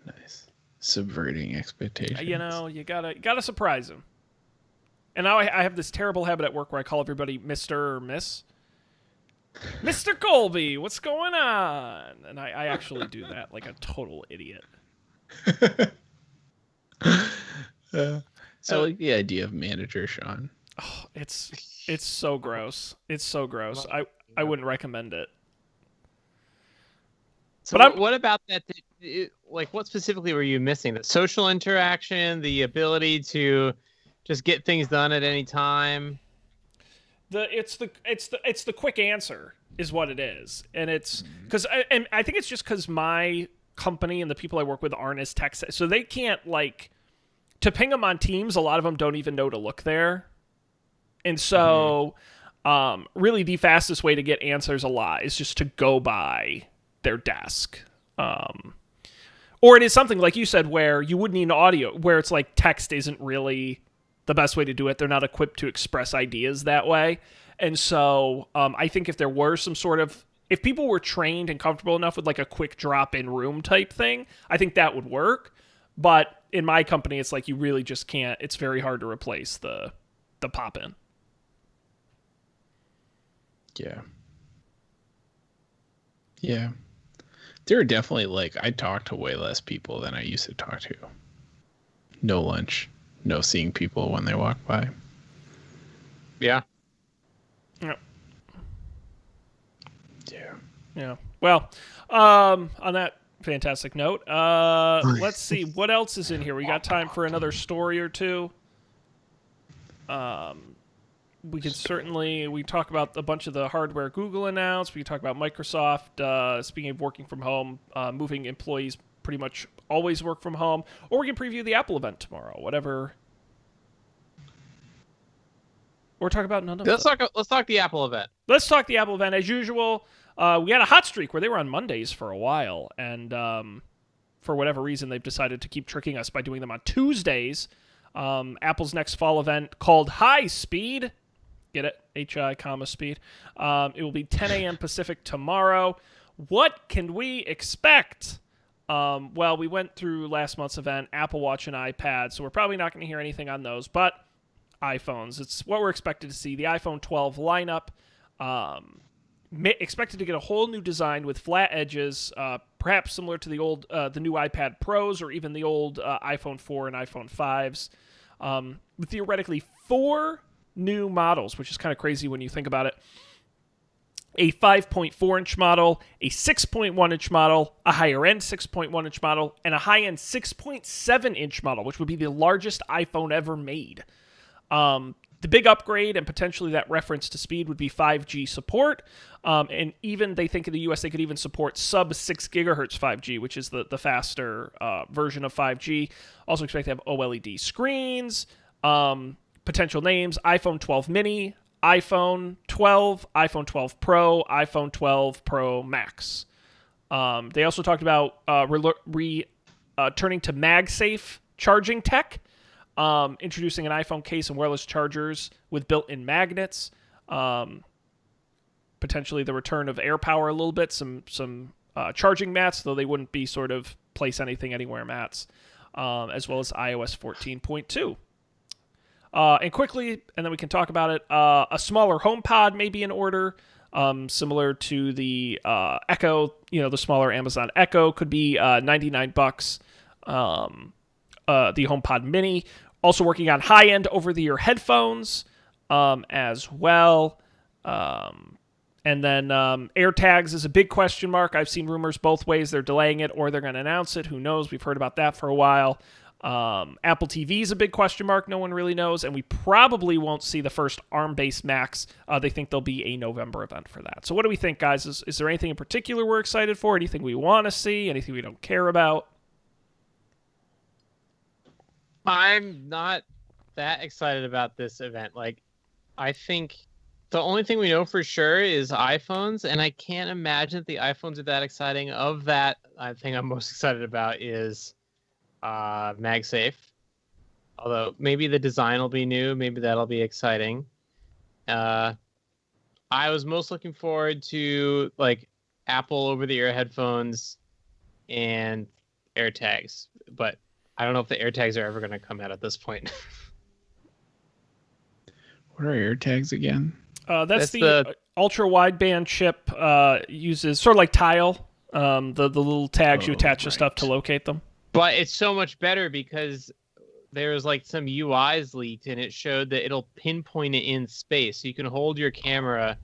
Nice. Subverting expectations. You know, you gotta surprise him. And now I have this terrible habit at work where I call everybody Mr. or Miss. Mr. Colby, what's going on? And I actually do that like a total idiot. So I like the idea of manager Sean. Oh, it's so gross. It's so gross. I wouldn't recommend it. So but what about that? Like, what specifically were you missing? The social interaction, the ability to just get things done at any time. It's the quick answer is what it is, and it's because I think it's just because my company and the people I work with aren't as tech, so they can't like to ping them on Teams. A lot of them don't even know to look there, and so really the fastest way to get answers a lot is just to go by their desk. Or it is something like you said where you would need an audio, where it's like text isn't really the best way to do it. They're not equipped to express ideas that way. And so I think if there were some sort of, if people were trained and comfortable enough with like a quick drop-in room type thing, I think that would work. But in my company, it's like you really just can't, it's very hard to replace the pop-in. Yeah. Yeah. There are definitely like, I talk to way less people than I used to talk to. No lunch, no seeing people when they walk by. Yeah. Yeah. Yeah. Yeah. Well, on that fantastic note, let's see what else is in here. We got time for another story or two. We can certainly, we talk about a bunch of the hardware Google announced. We can talk about Microsoft, speaking of working from home, moving employees pretty much always work from home. Or we can preview the Apple event tomorrow, whatever. Or talk about none of Let's them. talk the Apple event. Let's talk the Apple event. As usual, we had a hot streak where they were on Mondays for a while. And for whatever reason, they've decided to keep tricking us by doing them on Tuesdays. Apple's next fall event called High Speed. Get it? H-I, speed. It will be 10 a.m. Pacific tomorrow. What can we expect? Well, we went through last month's event, Apple Watch and iPad, so we're probably not going to hear anything on those, but iPhones. It's what we're expected to see. The iPhone 12 lineup. Expected to get a whole new design with flat edges, perhaps similar to the new iPad Pros or even the old iPhone 4 and iPhone 5s. With theoretically 4 new models, which is kind of crazy when you think about it. A 5.4-inch model, a 6.1-inch model, a higher-end 6.1-inch model, and a high-end 6.7-inch model, which would be the largest iPhone ever made. The big upgrade and potentially that reference to speed would be 5G support. And even they think in the US they could even support sub 6 gigahertz 5G, which is the faster version of 5G. Also expect to have OLED screens. Potential names: iPhone 12 mini, iPhone 12, iPhone 12 Pro, iPhone 12 Pro Max. They also talked about turning to MagSafe charging tech, introducing an iPhone case and wireless chargers with built-in magnets, potentially the return of AirPower a little bit, some charging mats, though they wouldn't be sort of place anything anywhere mats, as well as iOS 14.2. And quickly, and then we can talk about it, a smaller HomePod may be in order, similar to the Echo. The smaller Amazon Echo could be $99. The HomePod Mini. Also working on high-end over-the-ear headphones as well. And then AirTags is a big question mark. I've seen rumors both ways. They're delaying it or they're going to announce it. Who knows? We've heard about that for a while. Apple TV is a big question mark. No one really knows. And we probably won't see the first ARM-based Macs. They think there'll be a November event for that. So what do we think, guys? Is there anything in particular we're excited for? Anything we want to see? Anything we don't care about? I'm not that excited about this event. I think the only thing we know for sure is iPhones, and I can't imagine that the iPhones are that exciting. Of that, I think I'm most excited about is MagSafe. Although maybe the design will be new, maybe that'll be exciting. I was most looking forward to Apple over-the-ear headphones and AirTags, but I don't know if the AirTags are ever going to come out at this point. What are AirTags again? That's the ultra wideband chip. Uses sort of like Tile, the little tags you attach to stuff to locate them. But it's so much better because there was some UIs leaked and it showed that it'll pinpoint it in space. So you can hold your camera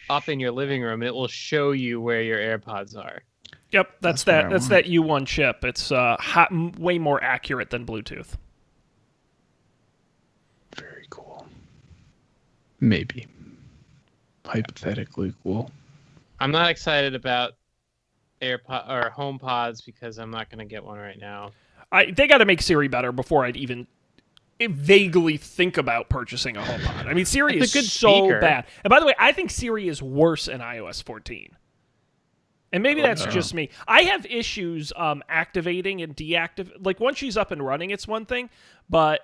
up in your living room and it will show you where your AirPods are. Yep, that's that U1 chip. It's way more accurate than Bluetooth. Very cool. Maybe. Hypothetically cool. I'm not excited about AirPod or HomePods because I'm not going to get one right now. They got to make Siri better before I'd even vaguely think about purchasing a HomePod. I mean, Siri is so bad. And by the way, I think Siri is worse in iOS 14. And maybe that's just me. I have issues activating and deactivating. Once she's up and running, it's one thing. But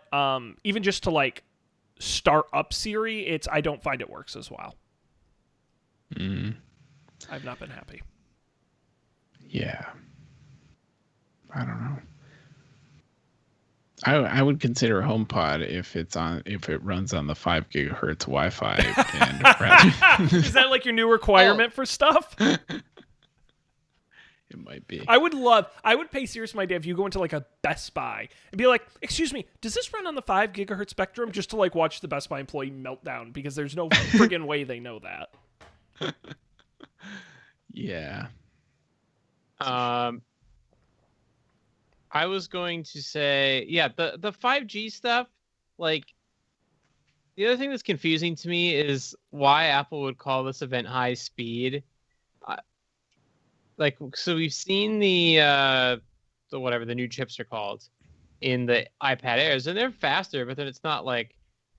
even just to start up Siri, I don't find it works as well. I've not been happy. Yeah. I don't know. I would consider HomePod if it runs on the 5 gigahertz Wi-Fi. Is that your new requirement for stuff? It might be. I would pay serious my day if you go into a Best Buy and be like, excuse me, does this run on the 5 gigahertz spectrum? Just to watch the Best Buy employee meltdown because there's no friggin' way they know that. Yeah. I was going to say, the 5G stuff, the other thing that's confusing to me is why Apple would call this event high speed. So we've seen the whatever the new chips are called in the iPad Airs, and they're faster, but then it's not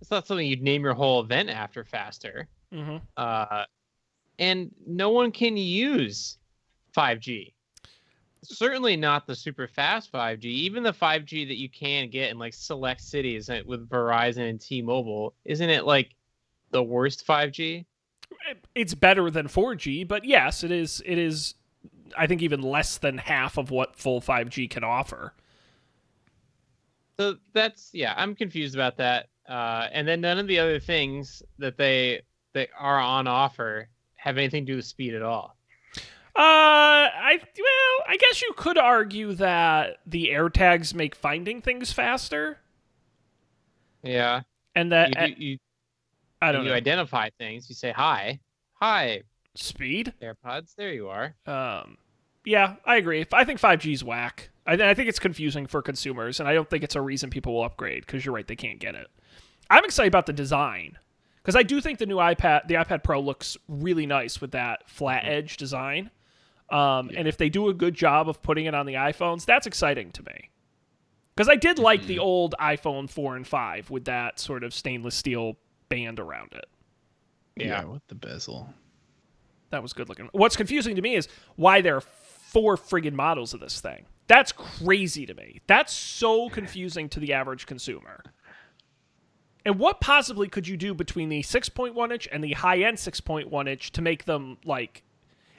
something you'd name your whole event after faster. Mm-hmm. And no one can use 5G. Certainly not the super fast 5G. Even the 5G that you can get in select cities with Verizon and T-Mobile, isn't it the worst 5G? It's better than 4G, but yes, it is. It is. I think even less than half of what full 5G can offer. So I'm confused about that. And then none of the other things that are on offer have anything to do with speed at all. I guess you could argue that the AirTags make finding things faster. Yeah. And that I don't know. You identify things. You say hi. Speed? AirPods. There you are. Yeah, I agree. I think 5G's whack. I think it's confusing for consumers, and I don't think it's a reason people will upgrade, because you're right, they can't get it. I'm excited about the design because I do think the iPad Pro looks really nice with that flat edge design. And if they do a good job of putting it on the iPhones, that's exciting to me. Because I did like the old iPhone 4 and 5 with that sort of stainless steel band around it. Yeah, with the bezel. That was good looking. What's confusing to me is why there are 4 friggin' models of this thing. That's crazy to me. That's so confusing to the average consumer. And what possibly could you do between the 6.1 inch and the high-end 6.1 inch to make them like...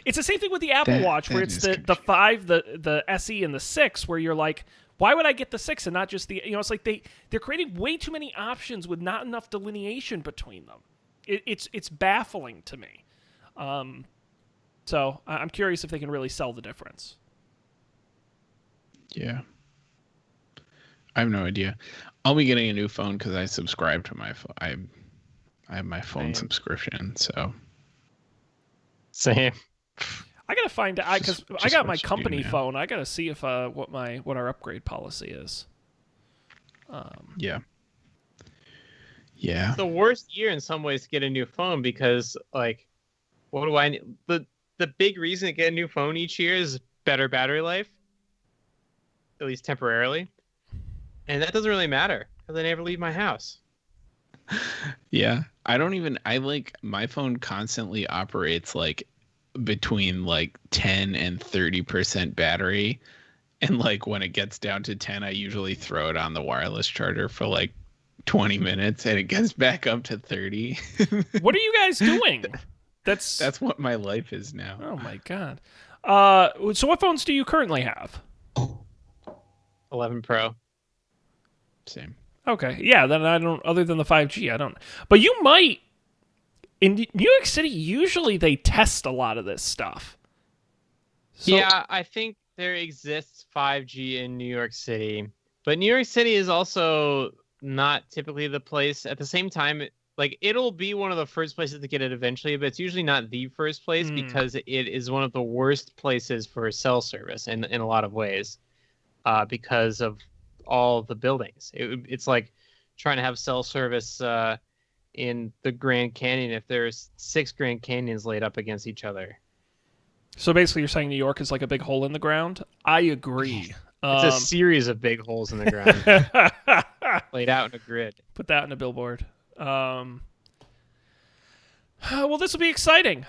It's the same thing with the Apple Watch, where it's the 5, the SE, and the 6, where you're like, why would I get the 6 and not just the... It's like they're creating way too many options with not enough delineation between them. It's baffling to me. So I'm curious if they can really sell the difference. Yeah. I have no idea. I'll be getting a new phone because I subscribe to my phone. I have my phone subscription, so... Same. I gotta find out because I got my company phone. I gotta see if what our upgrade policy is. Yeah. It's the worst year in some ways to get a new phone because, like, what do I need? The big reason to get a new phone each year is better battery life, at least temporarily, and that doesn't really matter because I never leave my house. Yeah, I like my phone constantly operates like between like 10 and 30% battery, and like when it gets down to 10, I usually throw it on the wireless charger for like 20 minutes and it gets back up to 30. What are you guys doing? That's what my life is now. Oh my god. So what phones do you currently have? 11 Pro. Same. Okay, yeah. Then I don't. Other than the 5G, I don't. But you might. In New York City, usually they test a lot of this stuff. So, Yeah, I think there exists 5G in New York City, but New York City is also not typically the place. At the same time, like it'll be one of the first places to get it eventually, but it's usually not the first place because it is one of the worst places for cell service in a lot of ways, because of all the buildings. It's like trying to have cell service in the Grand Canyon if there's 6 Grand Canyons laid up against each other. So basically, you're saying New York is like a big hole in the ground? I agree. It's a series of big holes in the ground laid out in a grid. Put that in a billboard. Well, this will be exciting.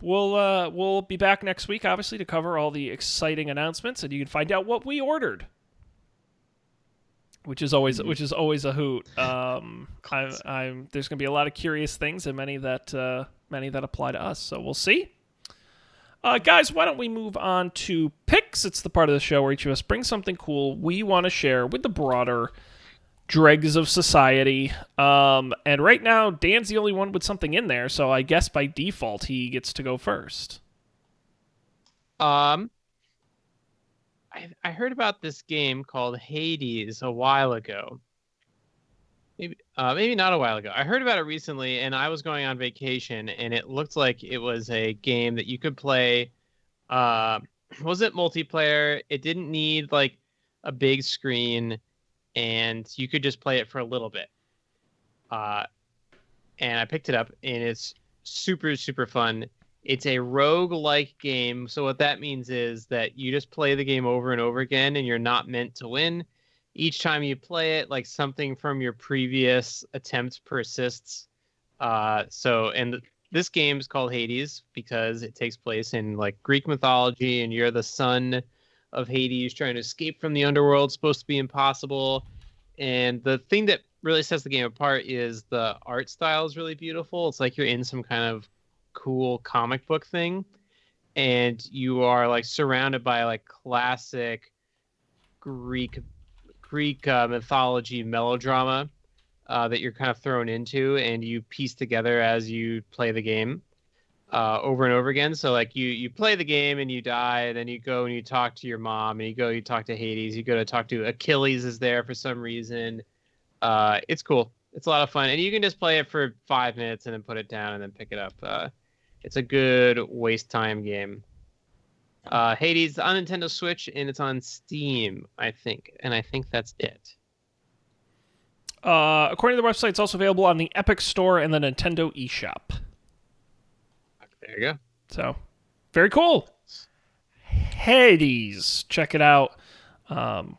We'll be back next week, obviously, to cover all the exciting announcements, and you can find out what we ordered, which is always a hoot. There's going to be a lot of curious things, and many that apply to us. So we'll see. Guys, why don't we move on to picks? It's the part of the show where each of us brings something cool we want to share with the broader dregs of society. And right now, Dan's the only one with something in there, so I guess by default he gets to go first. I heard about this game called Hades a while ago. Maybe not a while ago. I heard about it recently, and I was going on vacation, and it looked like it was a game that you could play. Was it multiplayer? It didn't need like a big screen, and you could just play it for a little bit. And I picked it up, and it's super, super fun. It's a rogue-like game, so what that means is that you just play the game over and over again, and you're not meant to win. Each time you play it, like something from your previous attempt persists. This game is called Hades because it takes place in like Greek mythology, and you're the son of Hades trying to escape from the underworld. It's supposed to be impossible. And the thing that really sets the game apart is the art style is really beautiful. It's like you're in some kind of cool comic book thing, and you are like surrounded by like classic Greek mythology melodrama that you're kind of thrown into, and you piece together as you play the game over and over again. So like you play the game and you die, and then you go and you talk to your mom, and you talk to Hades, you go to talk to Achilles is there for some reason. It's cool. It's a lot of fun, and you can just play it for 5 minutes and then put it down and then pick it up. It's a good waste time game. Hades on Nintendo Switch, and it's on Steam, I think. And I think that's it. According to the website, it's also available on the Epic Store and the Nintendo eShop. There you go. So, very cool. Hades. Check it out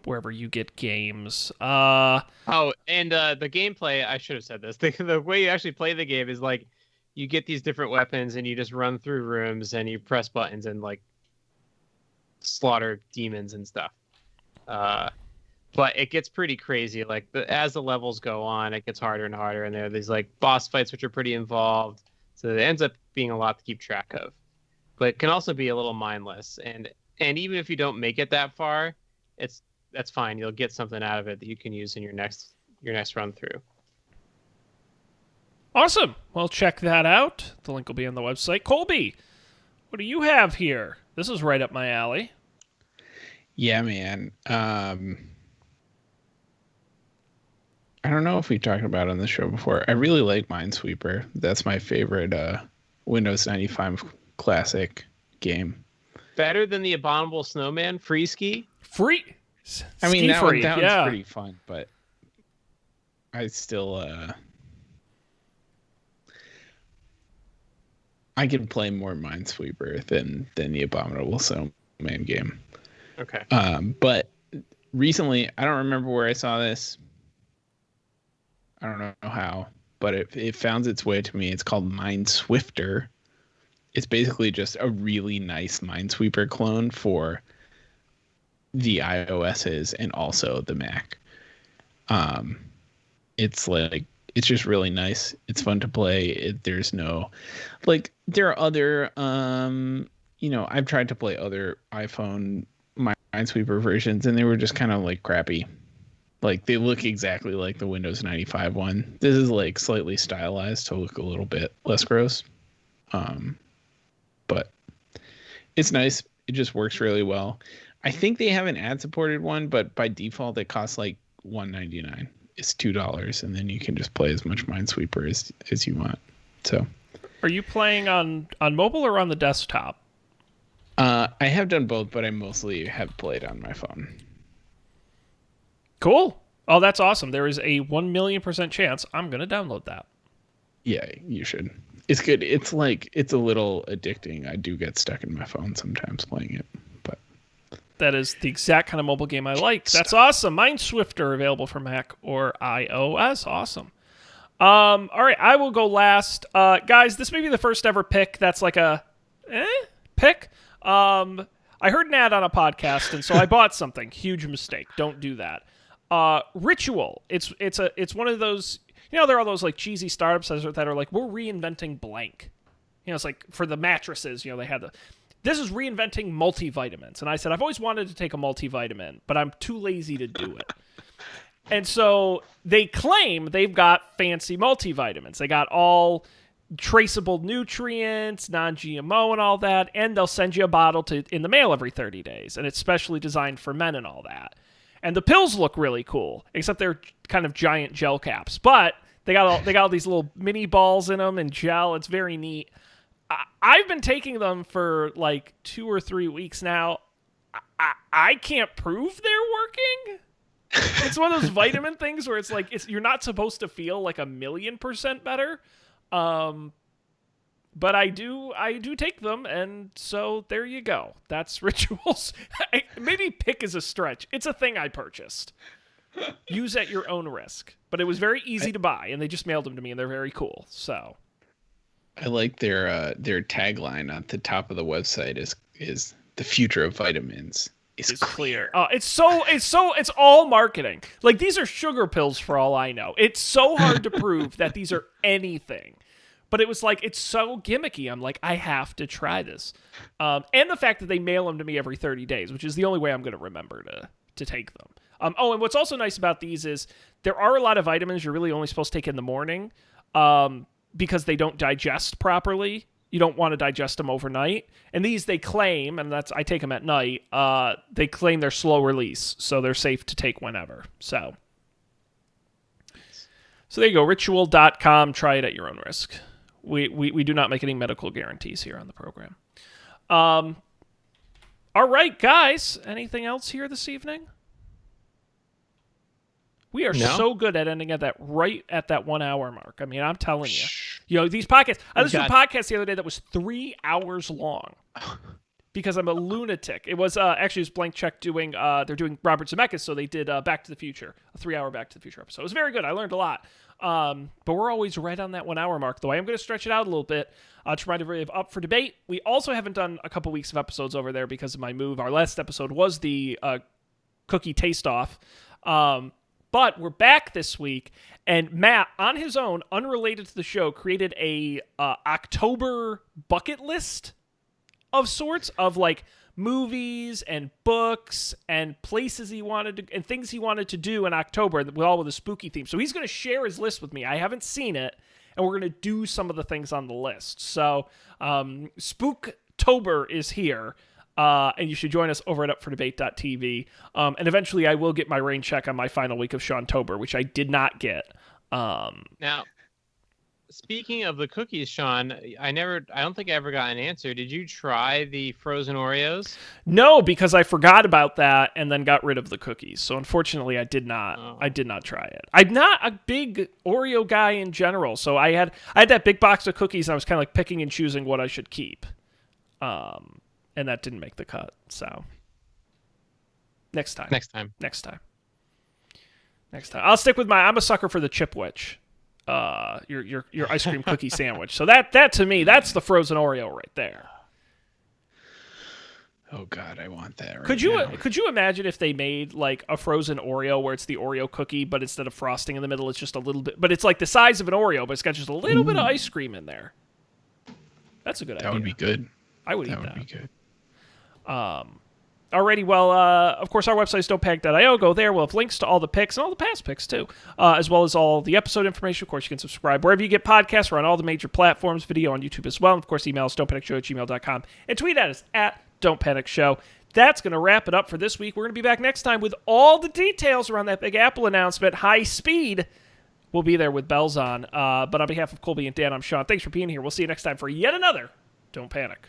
wherever you get games. Oh, and the gameplay, I should have said this. The way you actually play the game is like you get these different weapons and you just run through rooms and you press buttons and like slaughter demons and stuff. But it gets pretty crazy. Like as the levels go on, it gets harder and harder, and there are these like boss fights which are pretty involved. So it ends up being a lot to keep track of. But it can also be a little mindless. And even if you don't make it that far, that's fine. You'll get something out of it that you can use in your next run through. Awesome. Well, check that out. The link will be on the website. Colby, what do you have here? This is right up my alley. Yeah, man. I don't know if we talked about it on the show before. I really like Minesweeper. That's my favorite Windows 95 classic game. Better than the Abominable Snowman Free Ski? Free? I mean, that one's yeah. pretty fun, but I still... I can play more Minesweeper than the Abominable Snowman game. Okay. But recently, I don't remember where I saw this. I don't know how, but it found its way to me. It's called Mineswifter. It's basically just a really nice Minesweeper clone for the iOSs and also the Mac. It's just really nice. It's fun to play. There's no, like, there are other, I've tried to play other iPhone Minesweeper versions, and they were just kind of like crappy. Like, they look exactly like the Windows 95 one. This is like slightly stylized to look a little bit less gross. But it's nice. It just works really well. I think they have an ad-supported one, but by default it costs like $1.99. It's $2, and then you can just play as much Minesweeper as you want. So, are you playing on mobile or on the desktop? I have done both, but I mostly have played on my phone. Cool. Oh, that's awesome. There is a 1,000,000% chance I'm going to download that. Yeah, you should. It's good. It's a little addicting. I do get stuck in my phone sometimes playing it, but that is the exact kind of mobile game I like. That's awesome. Mineswifter available for Mac or iOS. Awesome. All right, I will go last. Guys, this may be the first ever pick that's like a pick. I heard an ad on a podcast, and so I bought something. Huge mistake. Don't do that. Ritual. It's one of those. There are all those like cheesy startups that are like, we're reinventing blank. It's like for the mattresses. They had this is reinventing multivitamins, and I said I've always wanted to take a multivitamin, but I'm too lazy to do it. And so they claim they've got fancy multivitamins. They got all traceable nutrients, non-GMO and all that, and they'll send you a bottle in the mail every 30 days, and it's specially designed for men and all that. And the pills look really cool, except they're kind of giant gel caps. But they got all these little mini balls in them and gel. It's very neat. I've been taking them for like 2 or 3 weeks now. I can't prove they're working. It's one of those vitamin things where it's like you're not supposed to feel like 1,000,000% better. But I do take them, and so there you go. That's Rituals. Maybe pick is a stretch. It's a thing I purchased. Use at your own risk. But it was very easy to buy, and they just mailed them to me, and they're very cool. So I like their tagline at the top of the website is the future of vitamins is clear. It's all marketing. Like, these are sugar pills for all I know. It's so hard to prove that these are anything. But it was like, it's so gimmicky. I'm like, I have to try this. And the fact that they mail them to me every 30 days, which is the only way I'm going to remember to take them. And what's also nice about these is there are a lot of vitamins you're really only supposed to take in the morning because they don't digest properly. You don't want to digest them overnight. And these, they claim, and I take them at night, they claim they're slow release, so they're safe to take whenever. So there you go, ritual.com. Try it at your own risk. We do not make any medical guarantees here on the program. All right, guys. Anything else here this evening? We are No? so good at ending at that right at that 1 hour mark. I mean, I'm telling you. You know, these podcasts. I listened to a podcast the other day that was 3 hours long. Because I'm a lunatic. It was actually it was Blank Check doing they're doing Robert Zemeckis, so they did Back to the Future, a 3-hour Back to the Future episode. It was very good. I learned a lot. But we're always right on that 1 hour mark, though I am going to stretch it out a little bit to remind everybody of Up for Debate. We also haven't done a couple weeks of episodes over there because of my move. Our last episode was the cookie taste off. But we're back this week, and Matt, on his own, unrelated to the show, created a October bucket list of sorts of like movies and books and places he wanted to and things he wanted to do in October, all with a spooky theme. So he's going to share his list with me. I haven't seen it, and we're going to do some of the things on the list. So Spooktober is here, and you should join us over at upfordebate.tv. And eventually I will get my rain check on my final week of Seantober, which I did not get. Now, speaking of the cookies, Sean, I don't think I ever got an answer. Did you try the frozen Oreos? No, because I forgot about that and then got rid of the cookies. So unfortunately, I did not. I did not try it. I'm not a big Oreo guy in general, so I had that big box of cookies, and I was kind of like picking and choosing what I should keep, and that didn't make the cut. So next time. I'll stick with I'm a sucker for the Chipwich. Your ice cream cookie sandwich. So that to me, that's the frozen Oreo right there. Oh God, I want that. Right Could you imagine if they made like a frozen Oreo where it's the Oreo cookie, but instead of frosting in the middle, it's just a little bit, but it's like the size of an Oreo, but it's got just a little bit of ice cream in there. That's a good idea. That would be good. I would eat that. That would be good. Alrighty, well, of course, our website is don'tpanic.io. Go there. We'll have links to all the picks and all the past picks, too, as well as all the episode information. Of course, you can subscribe wherever you get podcasts. We're on all the major platforms, video on YouTube as well. And, of course, email us, don'tpanicshow@gmail.com. And tweet at us, @don'tpanicshow. That's going to wrap it up for this week. We're going to be back next time with all the details around that big Apple announcement. High speed. We'll be there with bells on. But on behalf of Colby and Dan, I'm Sean. Thanks for being here. We'll see you next time for yet another Don't Panic.